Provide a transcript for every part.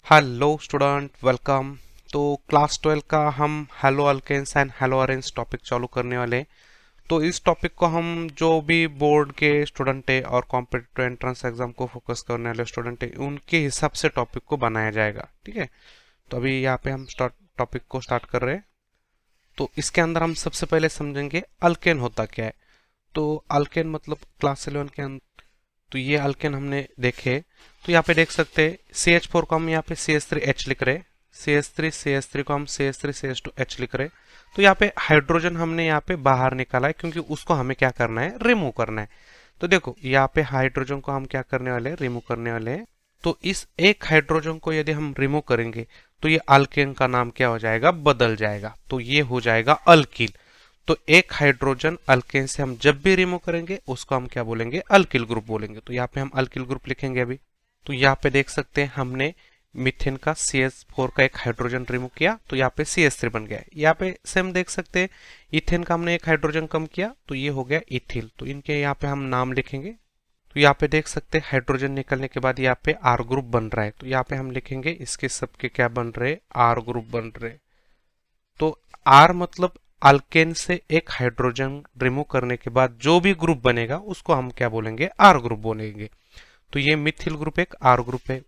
Hello student, welcome. तो class 12 का हम haloalkanes and haloarenes topic चालू करने वाले हैं। तो इस टॉपिक को हम जो भी बोर्ड के स्टूडेंट है और कॉम्पिटिटिव एंट्रेंस एग्जाम को फोकस करने वाले स्टूडेंट है उनके हिसाब से टॉपिक को बनाया जाएगा। ठीक है। तो अभी यहाँ पे हम टॉपिक को स्टार्ट कर रहे हैं। तो इसके अंदर हम सबसे पहले समझेंगे अल्केन होता क्या है। तो अल्केन मतलब क्लास 11 के अंदर तो ये अल्केन हमने देखे। तो यहाँ पे देख सकते हैं CH4 को हम यहाँ पे CH3H लिख रहे हैं। CH3 को हम CH3 CH2H लिख रहे हैं। तो यहाँ पे हाइड्रोजन हमने यहाँ पे बाहर निकाला है क्योंकि उसको हमें क्या करना है, रिमूव करना है। तो देखो यहाँ पे हाइड्रोजन को हम क्या करने वाले हैं, रिमूव करने वाले हैं। तो इस एक हाइड्रोजन को यदि हम रिमूव करेंगे तो ये अल्केन का नाम क्या हो जाएगा, बदल जाएगा। तो ये हो जाएगा अल्किल। तो एक हाइड्रोजन अल्केन से हम जब भी रिमूव करेंगे उसको हम क्या बोलेंगे, अल्किल ग्रुप बोलेंगे। तो यहाँ पे हम अल्किल ग्रुप लिखेंगे अभी। तो यहाँ पे देख सकते हैं हमने मीथेन का CH4 का एक हाइड्रोजन रिमूव किया तो यहाँ पे CH3 बन गया। यहाँ पे सेम देख सकते हैं इथेन का हमने एक हाइड्रोजन कम किया तो ये हो गया इथिल। तो इनके यहाँ पे हम नाम लिखेंगे। तो यहाँ पे देख सकते हैं हाइड्रोजन निकलने के बाद यहाँ पे आर ग्रुप बन रहा है। तो यहाँ पे हम लिखेंगे इसके सबके क्या बन रहे, आर ग्रुप बन रहे। तो आर मतलब अल्केन से एक हाइड्रोजन रिमूव करने के बाद जो भी ग्रुप बनेगा उसको हम क्या बोलेंगे, आर ग्रुप बोलेंगे। तो ये मिथिल ग्रुप एक आर ग्रुप है,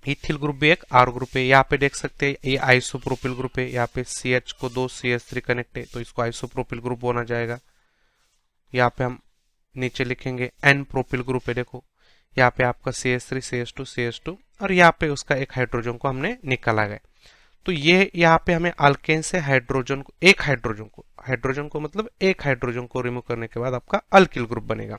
इथिल ग्रुप भी एक आर ग्रुप है। यहाँ पे देख सकते हैं ये आइसोप्रोपिल ग्रुप है। यहाँ पे CH को दो CH3 कनेक्ट है तो इसको आइसोप्रोपिल ग्रुप बोला जाएगा। यहाँ पे हम नीचे लिखेंगे एन प्रोपिल ग्रुप है। देखो यहाँ पे आपका CH3 CH2 और यहाँ पे उसका एक हाइड्रोजन को हमने निकाला गया। तो ये यहाँ पे हमें अल्केन से एक हाइड्रोजन को मतलब एक हाइड्रोजन को रिमूव करने के बाद आपका अल्किल ग्रुप बनेगा।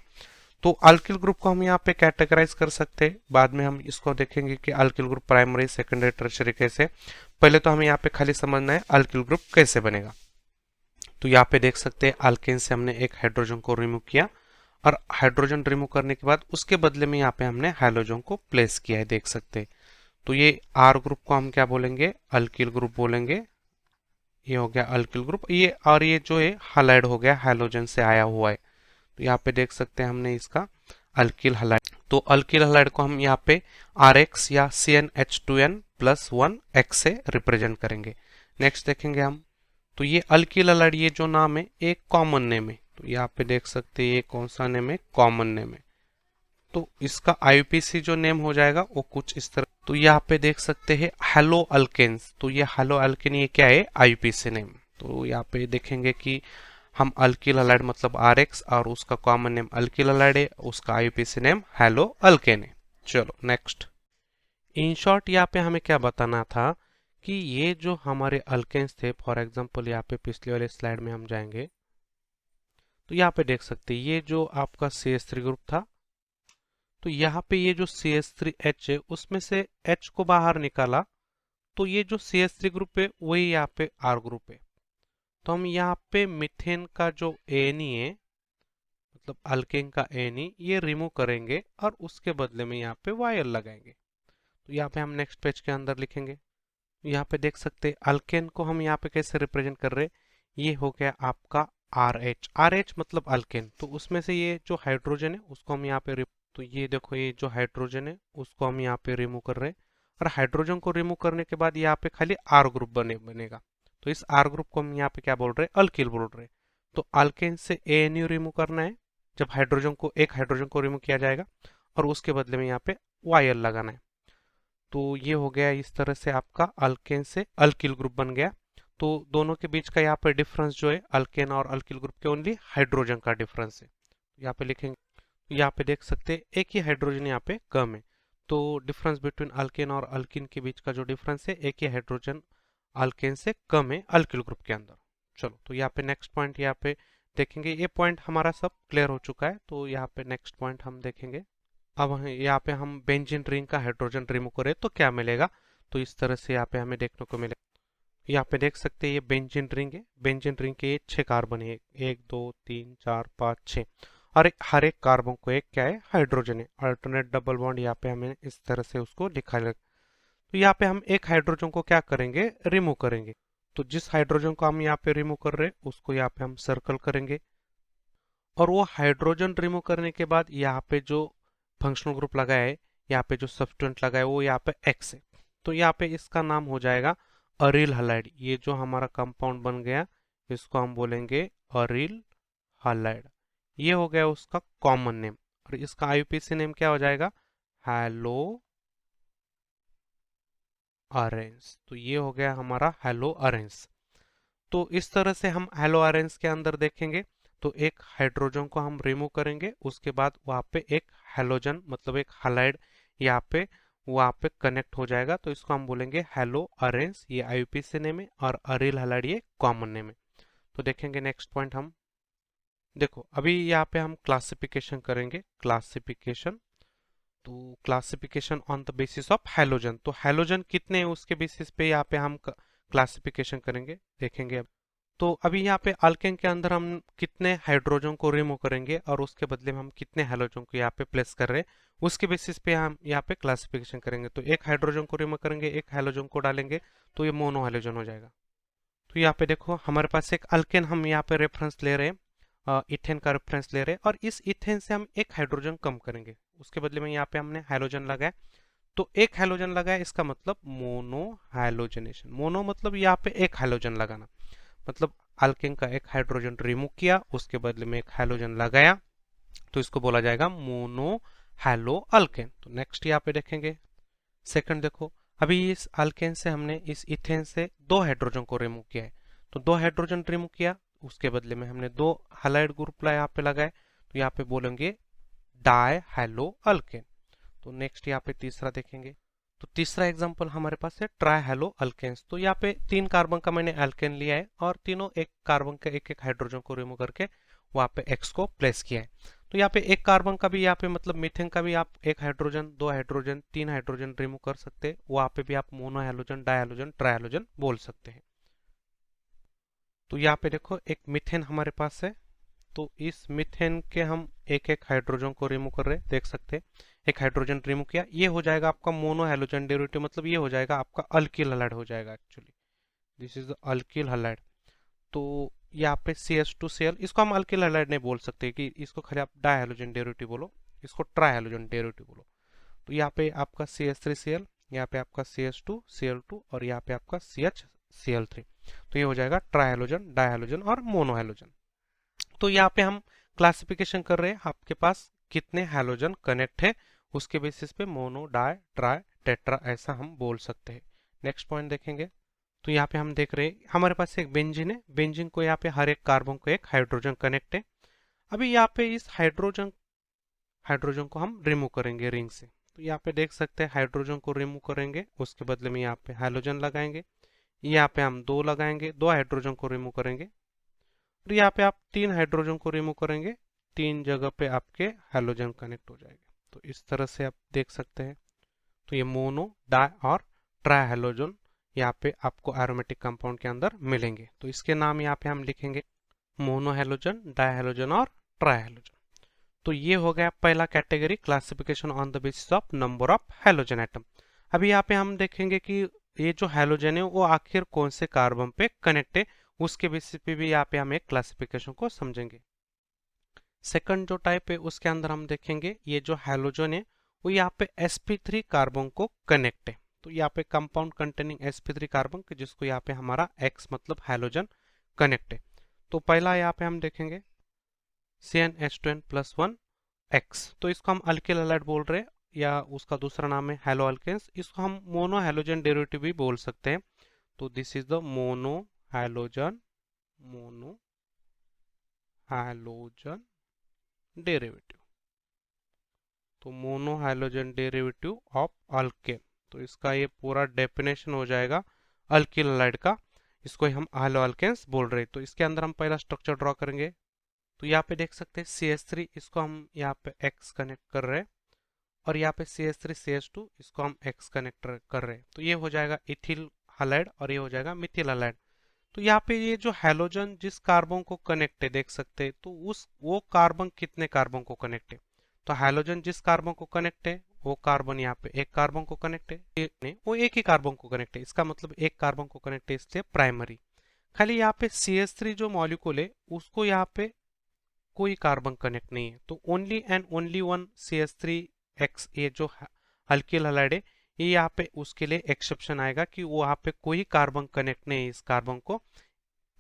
तो अल्किल ग्रुप को हम यहाँ पे कैटेगराइज कर सकते हैं। बाद में हम इसको देखेंगे कि alkyl group primary secondary tertiary कैसे। पहले तो हमें यहाँ पे खाली समझना है अल्किल ग्रुप कैसे बनेगा। तो यहाँ पे देख सकते हैं अल्केन से हमने एक हाइड्रोजन को रिमूव किया और हाइड्रोजन रिमूव करने के बाद उसके बदले में यहाँ पे हमने हाइड्रोजन को प्लेस किया है, देख सकते हैं। तो ये आर ग्रुप को हम क्या बोलेंगे, अल्किल ग्रुप बोलेंगे। ये हो गया अल्किल ग्रुप। ये और ये जो है हालाइड हो गया, हाइड्रोजन से आया हुआ है। तो यहाँ पे देख सकते हैं हमने इसका अल्किल हलाइड। तो अल्किल हलाइड को हम यहाँ पे RX या CnH2n+1X से रिप्रेजेंट करेंगे। नेक्स्ट देखेंगे हम। तो ये अल्किल हलाइड, ये जो नाम है एक कॉमन नेम है। तो यहाँ पे देख सकते हैं ये कौन सा नेम है, कॉमन नेम है। तो इसका IUPAC जो नेम हो जाएगा वो कुछ इस तरह। तो यहाँ पे देख सकते हैं हेलो अल्केन्स। तो ये हेलो अल्केन ये क्या है, IUPAC नेम। तो यहाँ पे देखेंगे कि हम अल्किल हलाइड मतलब RX और उसका कॉमन नेम अल्किल हलाइड है, उसका IUPAC नेम हेलो अल्केन है। चलो नेक्स्ट। इन शॉर्ट यहाँ पे हमें क्या बताना था कि ये जो हमारे अल्केन्स थे, फॉर एग्जांपल यहाँ पे पिछले वाले स्लाइड में हम जाएंगे तो यहाँ पे देख सकते हैं ये जो आपका CH3 ग्रुप था। तो यहाँ पे ये जो CH3H है उसमें से H को बाहर निकाला तो ये जो CH3 ग्रुप है वही यहाँ पे R ग्रुप है। तो हम यहाँ पे मीथेन का जो एनी है मतलब अल्केन का एनी ये रिमूव करेंगे और उसके बदले में यहाँ पे YL लगाएंगे। तो यहाँ पे हम नेक्स्ट पेज के अंदर लिखेंगे। यहाँ पे देख सकते हैं अल्केन को हम यहाँ पे कैसे रिप्रेजेंट कर रहे हैं। ये हो गया आपका RH मतलब अल्केन। तो उसमें से ये जो हाइड्रोजन है उसको हम यहाँ पे तो ये देखो ये जो हाइड्रोजन है उसको हम यहाँ पे रिमूव कर रहे हैं और हाइड्रोजन को रिमूव करने के बाद यहाँ पे खाली R ग्रुप बनेगा। तो इस R ग्रुप को हम यहाँ पे क्या बोल रहे हैं, अल्किल बोल रहे हैं। तो अल्केन से ANU रिमूव करना है जब एक हाइड्रोजन को रिमूव किया जाएगा और उसके बदले में यहाँ पे YL लगाना है। तो ये हो गया इस तरह से आपका अल्केन से अल्किल ग्रुप बन गया। तो दोनों के बीच का यहाँ पे डिफरेंस जो है अल्केन और अल्किल ग्रुप के ओनली हाइड्रोजन का डिफरेंस है। यहाँ पे लिखेंगे। तो यहाँ पे देख सकते हैं एक ही हाइड्रोजन यहाँ पे कम है। तो डिफरेंस बिटवीन अल्केन और अल्किन के बीच का जो डिफरेंस है एक ही हाइड्रोजन अल्केन से कम है अल्किल ग्रुप के अंदर। चलो तो यहाँ पे नेक्स्ट पॉइंट यहाँ पे देखेंगे। ये पॉइंट हमारा सब क्लियर हो चुका है। तो यहाँ पे नेक्स्ट पॉइंट हम देखेंगे। अब यहाँ पे हम बेंजीन रिंग का हाइड्रोजन रिमूव करें तो क्या मिलेगा। तो इस तरह से यहाँ पे हमें देखने को मिलेगा। यहाँ पे देख सकते हैं ये बेंजीन रिंग है। बेंजीन रिंग के ये 6 कार्बन है, 1 2 3 4 5 6 और हर एक कार्बन को एक क्या है, हाइड्रोजन है। अल्टरनेट डबल बॉन्ड यहाँ पे हमें इस तरह से उसको लिखा लग। तो यहाँ पे हम एक हाइड्रोजन को क्या करेंगे, रिमूव करेंगे। तो जिस हाइड्रोजन को हम यहाँ पे रिमूव कर रहे हैं उसको यहाँ पे हम सर्कल करेंगे और वो हाइड्रोजन रिमूव करने के बाद यहाँ पे जो फंक्शनल ग्रुप लगा है, यहाँ पे जो सब्स्टिट्यूएंट लगा है वो यहाँ पे X है। तो यहाँ पे इसका नाम हो जाएगा अरिल हलाइड। ये जो हमारा कंपाउंड बन गया इसको हम बोलेंगे अरिल हलाइड। ये हो गया उसका कॉमन नेम, और इसका आईयूपीएसी नेम क्या हो जाएगा, हेलो ऑरेंज। तो ये हो गया हमारा हेलो ऑरेंज। तो इस तरह से हम हेलो ऑरेंज के अंदर देखेंगे तो एक हाइड्रोजन को हम रिमूव करेंगे, उसके बाद वहां पे एक हेलोजन मतलब एक हालाइड यहाँ पे वहां पे कनेक्ट हो जाएगा, तो इसको हम बोलेंगे हेलो ऑरेंज। ये आईयूपीएसी नेम है और अरिल हालाइड ये कॉमन नेम है। तो देखेंगे नेक्स्ट पॉइंट हम, देखो अभी यहाँ पे हम क्लासिफिकेशन करेंगे, क्लासिफिकेशन। तो classification on the basis of halogen, तो हैलोजन कितने हैं उसके बेसिस पे यहाँ पे हम क्लासिफिकेशन करेंगे, देखेंगे अब। तो अभी यहाँ पे अल्केन के अंदर हम कितने हाइड्रोजन को रिमूव करेंगे और उसके बदले में हम कितने हैलोजन को यहाँ पे प्लेस कर रहे हैं उसके बेसिस पे हम यहाँ पे क्लासिफिकेशन करेंगे। तो एक हाइड्रोजन को रिमूव करेंगे, एक हैलोजन को डालेंगे, तो ये मोनो हैलोजन हो जाएगा। तो यहाँ पे देखो हमारे पास एक अल्केन हम यहाँ पे रेफरेंस ले रहे हैं, इथेन का रेफरेंस ले रहे हैं, और इस इथेन से हम एक हाइड्रोजन कम करेंगे, उसके बदले में यहाँ पे हमने हाइड्रोजन लगाया। तो एक हाइड्रोजन लगाया इसका मतलब मोनो हाइड्रोजनेशन। मोनो मतलब यहाँ पे एक हाइड्रोजन लगाना, मतलब अल्केन का एक हाइड्रोजन रिमूव किया उसके बदले में एक हाइड्रोजन लगाया, तो इसको बोला जाएगा मोनो हैलो अल्केन। तो नेक्स्ट यहाँ पे देखेंगे सेकंड, देखो अभी इस अल्केन से हमने इस इथेन से दो हाइड्रोजन को रिमूव किया है, तो दो हाइड्रोजन रिमूव किया उसके बदले में हमने दो हैलाइड ग्रुप यहाँ पे लगाए, तो यहाँ पे बोलेंगे डाई हैलो अल्केन। तो नेक्स्ट यहाँ पे तीसरा देखेंगे, तो तीसरा एग्जांपल हमारे पास है ट्राई हैलो अल्केन्स। तो यहाँ पे 3 कार्बन का मैंने अल्केन लिया है और तीनों एक कार्बन का एक एक हाइड्रोजन को रिमूव करके वहां पे एक्स को प्लेस किया है। तो यहाँ पे एक कार्बन का भी यहाँ पे मतलब मीथेन का भी आप एक हाइड्रोजन, दो हाइड्रोजन, तीन हाइड्रोजन रिमूव कर सकते हैं, वहां पे भी आप mono hydrogen, di hydrogen, try hydrogen बोल सकते हैं। तो यहाँ पे देखो एक मीथेन हमारे पास है, तो इस मीथेन के हम एक एक हाइड्रोजन को रिमूव कर रहे हैं, देख सकते हैं एक हाइड्रोजन रिमूव किया, ये हो जाएगा आपका मोनो हाइड्रोजन डेरिवेटिव, मतलब ये हो जाएगा आपका अल्किल हलाइड हो जाएगा actually, this is the alkyl halide. तो यहाँ पे CH2Cl, इसको हम अल्किल हलाइड नहीं बोल सकते कि इसको खाली आप डाई हाइड्रोजन डेरिवेटिव बोलो, इसको ट्राई हाइड्रोजन डेरिवेटिव बोलो। तो यहाँ पे आपका CH3Cl, यहाँ पे आपका CH2Cl2 और यहाँ पे आपका CHCl3, तो ये हो जाएगा ट्राई हाइड्रोजन, डाई हाइड्रोजन और मोनो हाइड्रोजन। तो यहाँ पे हम क्लासिफिकेशन कर रहे हैं आपके पास कितने हैलोजन कनेक्ट है, उसके बेसिस पे मोनो, डाई, ट्राई, टेट्रा ऐसा हम बोल सकते हैं। नेक्स्ट पॉइंट देखेंगे, तो यहाँ पे हम देख रहे हैं हमारे पास एक बेंजीन है, बेंजीन को यहाँ पे हर एक कार्बन को एक हाइड्रोजन कनेक्ट है। अभी यहाँ पे इस हाइड्रोजन को हम रिमूव करेंगे रिंग से, तो यहाँ पे देख सकते हैं हाइड्रोजन को रिमूव करेंगे उसके बदले में यहाँ पे हाइड्रोजन लगाएंगे, यहाँ पे हम दो लगाएंगे, दो हाइड्रोजन को रिमूव करेंगे, और यहाँ पे आप तीन हाइड्रोजन को रिमूव करेंगे, तीन जगह पे आपके हाइड्रोजन कनेक्ट हो जाएंगे। तो इस तरह से आप देख सकते हैं। तो ये मोनो, डाई और ट्राई हाइड्रोजन यहाँ पे आपको एरोमेटिक कंपाउंड के अंदर मिलेंगे, तो इसके नाम यहाँ पे हम लिखेंगे मोनो हाइड्रोजन, डाई हाइड्रोजन और ट्राई हाइड्रोजन। तो ये हो गया पहला category, classification on the basis of number of hydrogen atom. अभी यहाँ पे हम देखेंगे कि ये जो हाइड्रोजन है वो आखिर कौन से कार्बन पे कनेक्ट है, उसके बेसिस पे भी यहाँ पे हम एक क्लासिफिकेशन को समझेंगे। सेकंड जो टाइप है उसके अंदर हम देखेंगे ये जो हाइड्रोजन है वो यहाँ पे sp3 कार्बन को कनेक्ट है, तो यहाँ पे कंपाउंड कंटेनिंग sp3 कार्बन जिसको यहाँ पे हमारा X मतलब हाइड्रोजन कनेक्ट है। तो पहला यहाँ पे हम देखेंगे CnH2n+1 X, तो इसको हम अल्किल हैलाइड बोल रहे हैं या उसका दूसरा नाम है हैलो अल्केन्स, इसको हम मोनो हाइड्रोजन डेरिवेटिव भी बोल सकते हैं। तो this is the mono hydrogen derivative, तो mono hydrogen derivative of alkane. तो इसका ये पूरा डेफिनेशन हो जाएगा अल्किल हैलाइड का, इसको हम हैलो अल्केन्स बोल रहे हैं। तो इसके अंदर हम पहला स्ट्रक्चर ड्रॉ करेंगे, तो यहाँ पे देख सकते हैं CH3, इसको हम यहाँ पे X कनेक्ट कर रहे हैं, और यहाँ पे CH3 CH2 इसको हम X कनेक्ट कर रहे हैं, तो ये हो जाएगा इथिल हैलाइड और ये हो जाएगा मिथिल हैलाइड। तो यहाँ पे ये जो हैलोजन जिस कार्बन को कनेक्ट है देख सकते हैं, तो उस वो कार्बन कितने कार्बन को कनेक्ट है, तो हैलोजन जिस कार्बन को कनेक्ट है वो कार्बन यहाँ पे एक कार्बन को कनेक्ट है, वो एक ही कार्बन को कनेक्ट है, इसका मतलब एक कार्बन को कनेक्ट है इसलिए प्राइमरी। खाली यहाँ पे CH3 जो मॉलिक्यूल है उसको यहाँ पे कोई कार्बन कनेक्ट नहीं है, तो only and only one CH3X, ये जो अल्किल हैलाइड है ये यहाँ पे उसके लिए एक्सेप्शन आएगा कि वो यहाँ पे कोई कार्बन कनेक्ट नहीं है इस कार्बन को,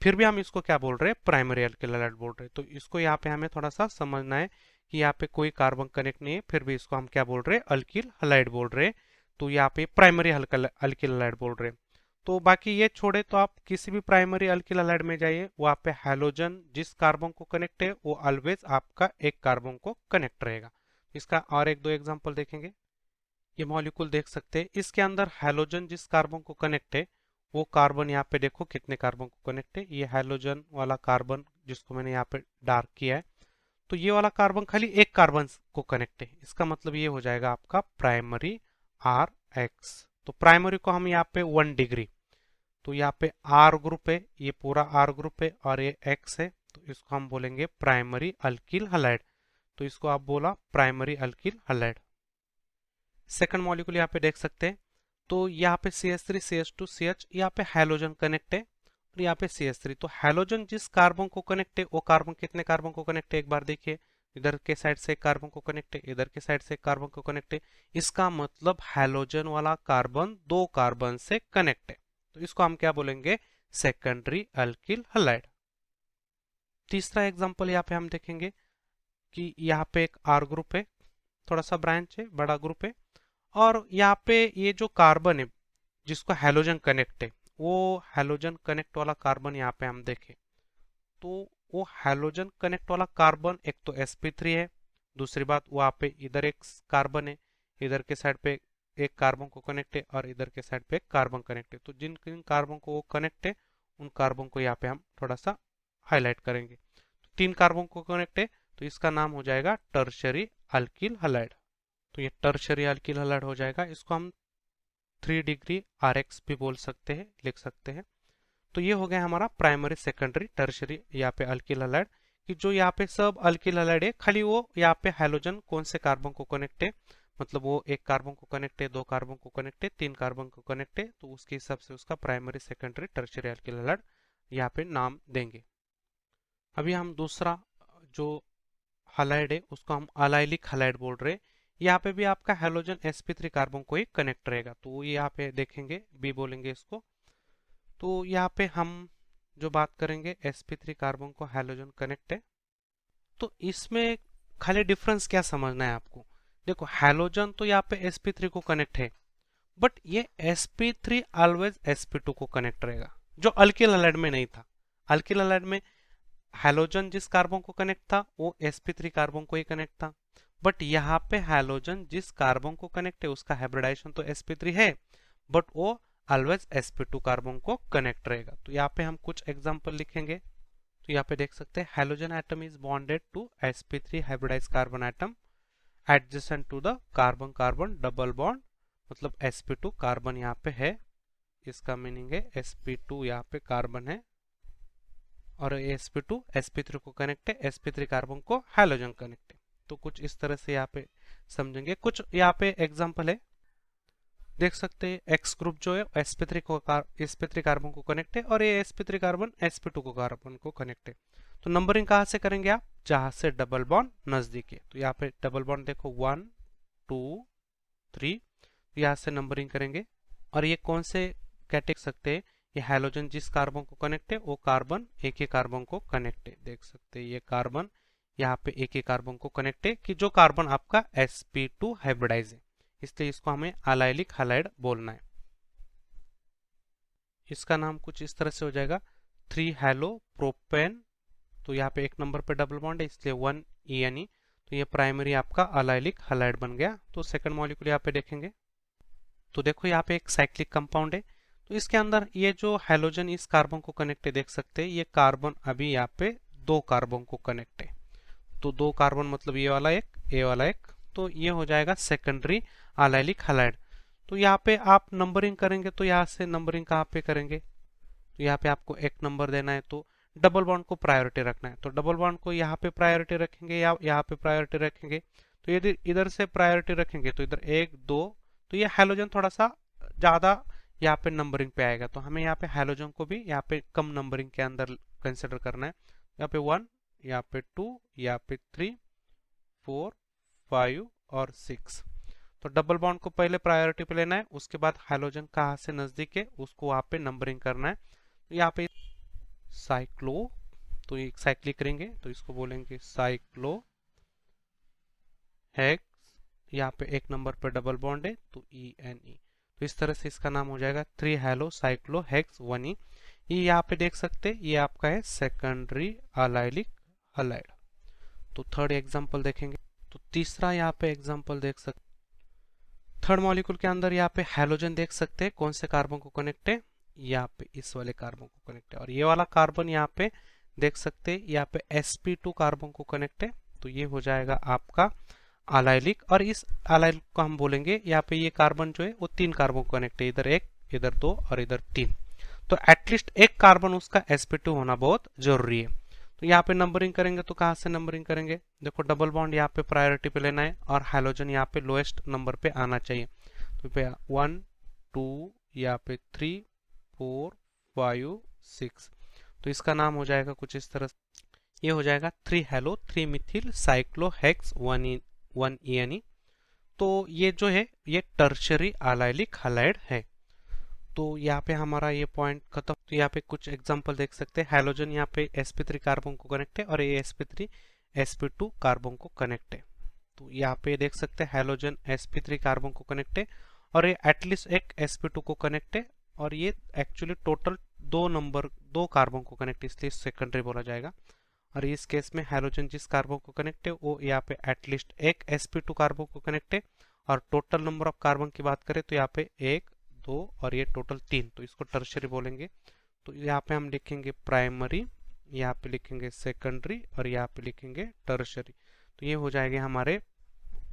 फिर भी हम इसको क्या बोल रहे हैं, प्राइमरी अल्किल हैलाइड बोल रहे हैं। तो इसको यहाँ पे हमें थोड़ा सा समझना है कि यहाँ पे कोई कार्बन कनेक्ट नहीं है, फिर भी इसको हम क्या बोल रहे हैं, अल्किल हैलाइड बोल रहे हैं। तो यहाँ पे प्राइमरी अल्किल हैलाइड बोल रहे हैं। तो बाकी ये छोड़े तो आप किसी भी प्राइमरी अल्किल हैलाइड में जाइए, वहाँ पे हैलोजन जिस कार्बन को कनेक्ट है वो ऑलवेज आपका एक कार्बन को कनेक्ट रहेगा। इसका और एक दो एग्जाम्पल देखेंगे। ये मॉलिक्यूल देख सकते हैं, इसके अंदर हैलोजन जिस कार्बन को कनेक्ट है वो कार्बन यहाँ पे देखो कितने कार्बन को कनेक्ट है, ये हैलोजन वाला कार्बन जिसको मैंने यहाँ पे डार्क किया है, तो ये वाला कार्बन खाली एक कार्बन को कनेक्ट है। इसका मतलब ये हो जाएगा आपका प्राइमरी आर एक्स। तो प्राइमरी को हम यहाँ पे 1 डिग्री, तो यहाँ पे आर ग्रुप है, ये पूरा आर ग्रुप है और ये एक्स है, तो इसको हम बोलेंगे प्राइमरी अल्किल हैलाइड। तो इसको आप बोला primary alkyl halide. Second molecule यहाँ पे देख सकते हैं, तो यहाँ पे CH3 CH2 CH, यहाँ पे हैलोजन कनेक्ट है और यहाँ पे CH3। तो हैलोजन जिस कार्बन को कनेक्ट है वो कार्बन कितने कार्बन को कनेक्ट है, एक बार देखिए, इधर के साइड से एक कार्बन को कनेक्ट है, इधर के साइड से एक कार्बन को कनेक्ट है। इसका मतलब हैलोजन वाला कार्बन 2 कार्बन से कनेक्ट है, तो इसको हम क्या बोलेंगे, सेकेंडरी अल्किल हैलाइड। तीसरा एग्जांपल यहाँ पे हम देखेंगे कि यहाँ पे एक आर ग्रुप है, थोड़ा सा ब्रांच है, बड़ा ग्रुप है, और यहाँ पे ये जो कार्बन है जिसको हैलोजन कनेक्ट है, वो हैलोजन कनेक्ट वाला कार्बन यहाँ पे हम देखें तो वो हैलोजन कनेक्ट वाला कार्बन एक तो sp3 है, दूसरी बात वहाँ पे इधर एक कार्बन है, इधर के साइड पे एक कार्बन को कनेक्ट है और इधर के साइड पे एक कार्बन कनेक्ट है। तो जिन जिन कार्बन को वो कनेक्ट है उन कार्बन को यहाँ पे हम थोड़ा सा हाईलाइट करेंगे। तो 3 कार्बन को कनेक्ट है, तो इसका नाम हो जाएगा टर्शरी अल्किल हैलाइड। तो ये टर्शरी अल्किल हैलाइड हो जाएगा। इसको हम 3 डिग्री RX भी बोल सकते हैं, लिख सकते हैं। तो ये हो गया हमारा प्राइमरी सेकेंडरी टर्शरी यहाँ पे अल्किल हैलाइड, कि जो यहाँ पे सब अल्किल हैलाइड है, खाली वो यहाँ पे हैलोजन कौन से कार्बन को कनेक्ट है, मतलब वो एक कार्बन को कनेक्ट है, 2 कार्बन को कनेक्ट है, 3 कार्बन को कनेक्ट है, तो उसके हिसाब से उसका primary secondary tertiary alkyl halide यहाँ पे नाम देंगे। अभी हम दूसरा जो हैलाइड है उसको हम अलाइलिक हैलाइड बोल रहे हैं। यहाँ पे भी आपका हैलोजन sp3 कार्बन को ही कनेक्ट रहेगा, तो यहाँ पे देखेंगे बी बोलेंगे इसको। तो यहाँ पे हम जो बात करेंगे sp3 कार्बन को हैलोजन कनेक्ट है, तो इसमें खाली डिफरेंस क्या समझना है आपको। देखो हैलोजन तो यहाँ पे sp3 को कनेक्ट है, बट ये sp3 ऑलवेज sp2 को कनेक्ट रहेगा, जो अल्किल हैलाइड में नहीं था। अल्किल हैलाइड में हैलोजन जिस कार्बन को कनेक्ट था वो sp3 कार्बन को ही कनेक्ट था, बट यहाँ पे हैलोजन जिस कार्बन को कनेक्ट है उसका हाइब्रिडाइजेशन तो sp3 है, बट वो ऑलवेज sp2 कार्बन को कनेक्ट रहेगा। तो यहाँ पे हम कुछ एग्जांपल लिखेंगे। तो यहाँ पे देख सकते हैं halogen atom is bonded to sp3 hybridized carbon atom adjacent to the carbon carbon double bond, मतलब sp2 कार्बन यहाँ पे है, इसका मीनिंग है sp2 यहाँ पे कार्बन है और sp2 sp3 को कनेक्ट है, sp3 कार्बन को हैलोजन कनेक्ट है। तो कुछ इस तरह से यहाँ पे समझेंगे। कुछ यहाँ पे एग्जांपल है, देख सकते हैं एक्स ग्रुप जो है sp3 कार्बन को कनेक्ट है और ये sp3 कार्बन sp2 को कार्बन को कनेक्ट है। तो नंबरिंग कहाँ से करेंगे आप, जहां से डबल बॉन्ड नजदीक है। तो यहाँ पे डबल बॉन्ड देखो 1 2 3, यहाँ से नंबरिंग करेंगे। और ये कौन से कैटेगरी सकते हैं, ये हैलोजन जिस कार्बन को कनेक्ट है वो कार्बन एक ही कार्बन को कनेक्ट है, देख सकते हैं ये कार्बन यहाँ पे एक ही कार्बन को कनेक्ट है, कि जो कार्बन आपका sp2 हाइब्रिडाइज है, इसलिए इसको हमें अलाइलिक हैलाइड बोलना है। इसका नाम कुछ इस तरह से हो जाएगा 3 हेलो प्रोपेन। तो यहाँ पे एक नंबर पे डबल बॉन्ड है इसलिए 1 ENE, तो ये प्राइमरी आपका अलाइलिक हैलाइड बन गया। तो सेकंड मॉलिक्यूल यहाँ पे देखेंगे, तो देखो यहाँ पे एक साइक्लिक कंपाउंड है, तो इसके अंदर ये जो हैलोजन इस कार्बन को कनेक्ट है, देख सकते हैं ये कार्बन अभी यहाँ पे 2 कार्बन को कनेक्ट है। तो 2 कार्बन मतलब ये वाला एक, ये वाला एक, तो ये हो जाएगा सेकेंडरी अलाइलिक हैलाइड। तो यहाँ पे आप नंबरिंग करेंगे, तो यहाँ से नंबरिंग कहाँ पे करेंगे, तो यहाँ पे आपको एक नंबर देना है, तो डबल बॉन्ड को प्रायोरिटी रखना है, तो डबल बॉन्ड को यहाँ पे प्रायोरिटी रखेंगे या यहाँ पे प्रायोरिटी रखेंगे। तो यदि इधर से प्रायोरिटी रखेंगे तो इधर 1 2, तो ये हैलोजन थोड़ा सा ज्यादा यहाँ पे नंबरिंग पे आएगा, तो हमें यहाँ पे हैलोजन को भी यहाँ पे कम नंबरिंग के अंदर कंसिडर करना है। यहाँ पे 1, यहाँ पे 2, यहाँ पे 3 4 5 और 6। तो डबल बॉन्ड को पहले प्रायोरिटी पे लेना है, उसके बाद हाइड्रोजन कहाँ से नजदीक है उसको वहां पे नंबरिंग करना है। तो यहाँ पे साइक्लो, तो एक साइक्लिक करेंगे तो इसको बोलेंगे साइक्लो हेक्स, यहाँ पे एक नंबर पे डबल बॉन्ड है तो ENE, तो इस तरह से इसका नाम हो जाएगा 3 हेलो साइक्लो हेक्स 1E। ये यहाँ पे देख सकते हैं ये आपका है सेकेंडरी अलाइलिक हलाइड। तो थर्ड एग्जांपल देखेंगे, तो तीसरा यहाँ पे एग्जांपल देख सकते, थर्ड मॉलिक्यूल के अंदर यहाँ पे हैलोजन देख सकते हैं कौन से कार्बन को कनेक्ट है, यहाँ पे इस वाले कार्बन को कनेक्ट है, और ये वाला कार्बन यहाँ पे देख सकते हैं यहाँ पे sp2 कार्बन को कनेक्ट है। तो ये हो जाएगा आपका अलाइलिक, और इस अलाइलिक को हम बोलेंगे यहाँ पे ये कार्बन जो है वो 3 कार्बन को कनेक्ट है, इधर 1 इधर 2 और इधर 3। तो एटलीस्ट एक कार्बन उसका sp2 होना बहुत जरूरी है। तो यहाँ पे नंबरिंग करेंगे तो कहाँ से नंबरिंग करेंगे, देखो डबल बॉन्ड यहाँ पे प्रायोरिटी पे लेना है और हाइड्रोजन यहाँ पे लोएस्ट नंबर पे आना चाहिए। तो पे 1 2 यहाँ पे 3 4 5 6, तो इसका नाम हो जाएगा कुछ इस तरह, ये हो जाएगा 3 hello 3 Mithil cyclo hex 1 ENE। तो ये जो है ये टर्शरी अलाइलिक हलाइड है। तो यहाँ पे हमारा ये पॉइंट खत्म। तो यहाँ पे कुछ एग्जांपल देख सकते हैं, हाइड्रोजन यहाँ पे sp3 कार्बन को कनेक्ट है और ये sp3 sp2 कार्बन को कनेक्ट है। तो यहाँ पे देख सकते हैं हाइड्रोजन sp3 कार्बन को कनेक्ट है और ये एटलीस्ट एक sp2 को कनेक्ट है, और ये एक्चुअली टोटल 2 कार्बन को कनेक्ट है, इसलिए सेकेंडरी बोला जाएगा। और इस केस में हाइड्रोजन जिस कार्बन को कनेक्ट है वो यहाँ पे एटलीस्ट एक sp2 कार्बन को कनेक्ट है, और टोटल नंबर ऑफ कार्बन की बात करें तो यहाँ पे 1 2 और ये टोटल 3, तो इसको टर्शरी बोलेंगे। तो यहाँ पे हम लिखेंगे प्राइमरी, यहाँ पे लिखेंगे सेकेंडरी और यहाँ पे लिखेंगे टर्शरी। तो ये हो जाएंगे हमारे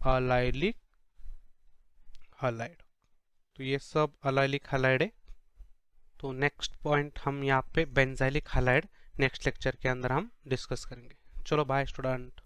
अलाइलिक हलाइड। तो ये सब अलाइलिक हलाइड है। तो नेक्स्ट पॉइंट हम यहाँ पे बेंजाइलिक हलाइड नेक्स्ट लेक्चर के अंदर हम डिस्कस करेंगे। चलो बाय स्टूडेंट।